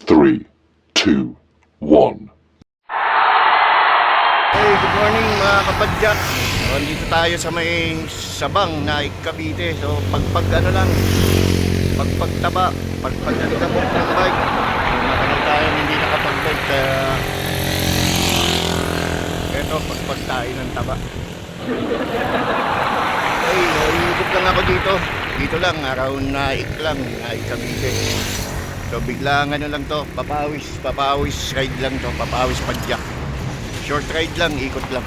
3, 2, 1. Hey, good morning mga kapadyak. So, andito tayo sa may Sabang na Cavite. So pagtaba, pagpagalikabok ng bike. So, matagal tayo hindi nakapag-bike kaya eto pagpag tayo ng taba. Hey, iikot lang ako dito. Dito lang, around Naik lang, Naik Cavite. So biglang ano lang to, papawis ride lang to, papawis padyak. Short ride lang, ikot lang.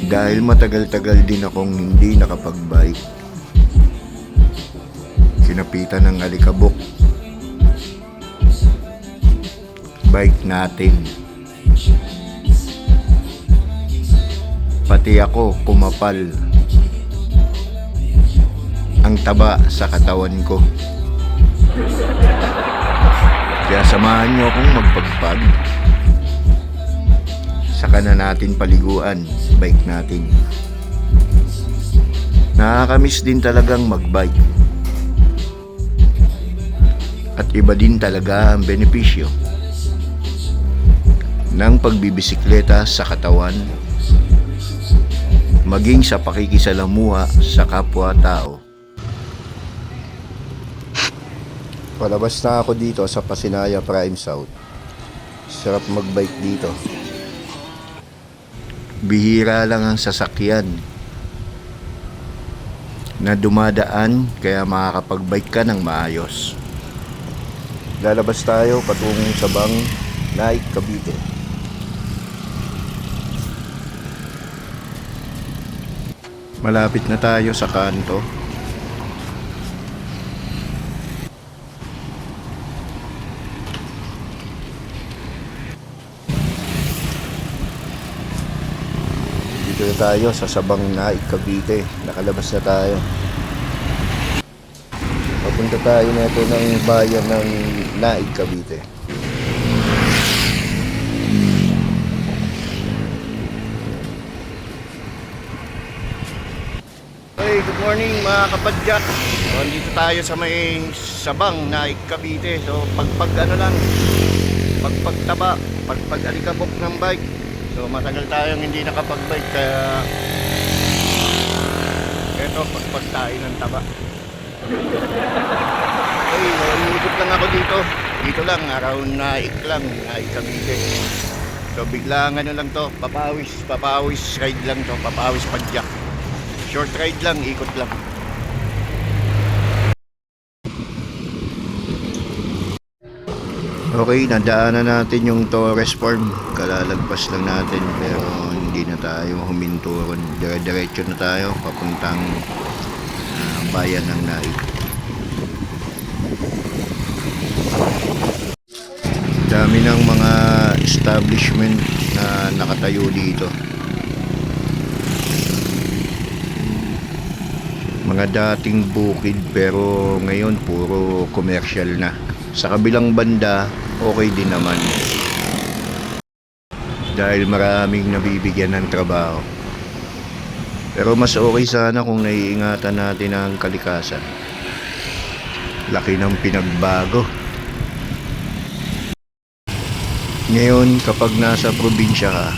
Dahil matagal-tagal din akong hindi nakapag-bike, sinapitan ng alikabok bike natin. Pati ako kumapal. Ang taba sa katawan ko. Kaya samahan nyo akong magpagpag. Saka na natin paliguan bike natin. Nakakamiss din talagang magbike. At iba din talaga ang benepisyo ng pagbibisikleta sa katawan, maging sa pakikisalamuha sa kapwa-tao. Palabas na ako dito sa Pasinaya Prime South. Sarap magbike dito. Bihira lang ang sasakyan na dumadaan kaya makakapagbike ka ng maayos. Lalabas tayo patungong Sabang, Naik, Cavite. Malapit na tayo sa kanto. Dito na tayo sa Sabang, Naik, Cavite. Nakalabas na tayo. Papunta tayo na ito ng bayan ng Naik, Cavite. Hey, good morning mga kapadyak. So, andito tayo sa may Sabang, Naik, Cavite. So pagtaba, pagpagalikabok ng bike. So matagal tayong hindi nakapag-bike kaya eto pagpag tayo ng taba. Hey, iikot lang ako dito. Dito lang, around Naik lang, Naik Cavite. So biglang ano lang to, papawis ride lang to, papawis padyak. Short ride lang, ikot lang. Okay, nadaanan natin yung Torres Farm. Kalalagpas lang natin pero hindi na tayo huminturon. Dire-diretso na tayo papuntang bayan ng Naik. Dami ng mga establishment na nakatayo dito. Mga dating bukid pero ngayon puro commercial na. Sa kabilang banda, okay din naman. Dahil maraming nabibigyan ng trabaho. Pero mas okay sana kung naiingatan natin ang kalikasan. Laki ng pinagbago. Ngayon, kapag nasa probinsya ka,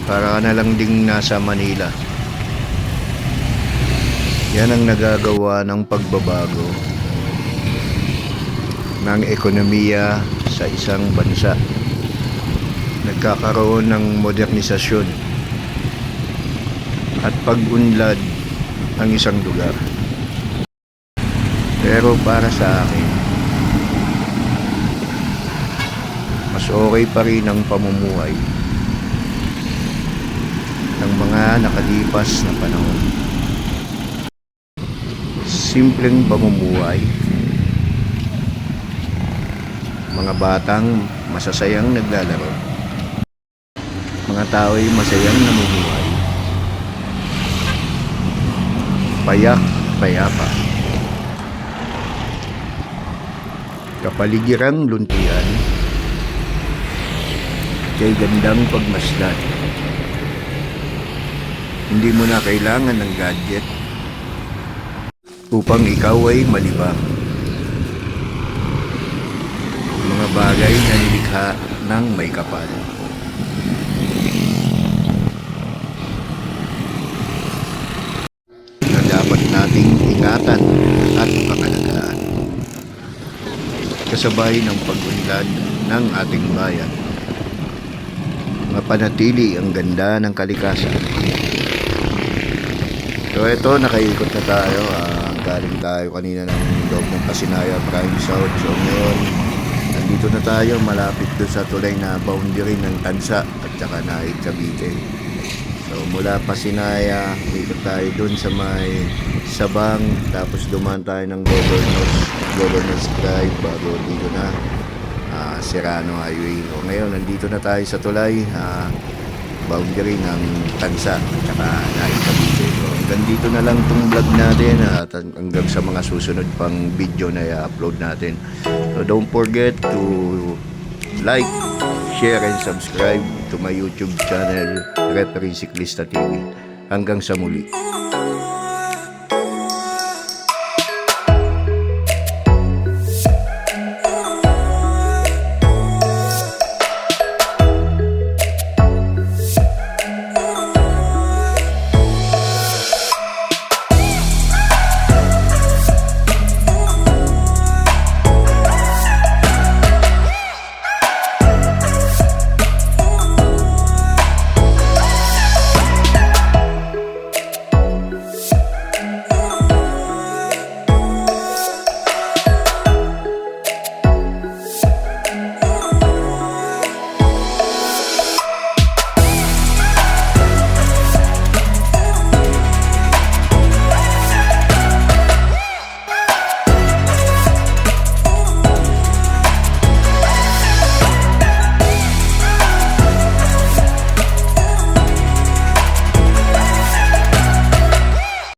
para ka na lang ding nasa Manila. Yan ang nagagawa ng pagbabago ng ekonomiya sa isang bansa. Nagkakaroon ng modernisasyon at pag-unlad ang isang lugar. Pero para sa akin, mas okay pa rin ang pamumuhay ng mga nakalipas na panahon. Simpleng pamumuhay, mga batang masasayang naglalaro, mga tao'y masayang namumuhay, payak payapa. Kapaligirang luntian, kay gandang pagmasdan. Hindi mo na kailangan ng gadget upang ikaw ay malibang. Mga bagay na nilikha ng may kapal. Na dapat nating ingatan at pangalagaan. Kasabay ng pagunlad ng ating bayan. Mapanatili ang ganda ng kalikasan. So ito, nakaikot na tayo. Galing tayo kanina ng loob ng Pasinaya Prime South. So ngayon, nandito na tayo malapit doon sa tulay na boundary ng Tansa at saka Naik, Cavite. So mula Pasinaya, ikot tayo doon sa may Sabang, tapos dumaan tayo ng Governor's Drive bago dito na Serrano Highway. So ngayon, nandito na tayo sa tulay, boundary ng Tansa at saka Naik, Cavite. So hanggang dito na lang itong vlog natin at hanggang sa mga susunod pang video na i-upload natin. So don't forget to like, share, and subscribe to my YouTube channel, Referee Ciclista TV. Hanggang sa muli.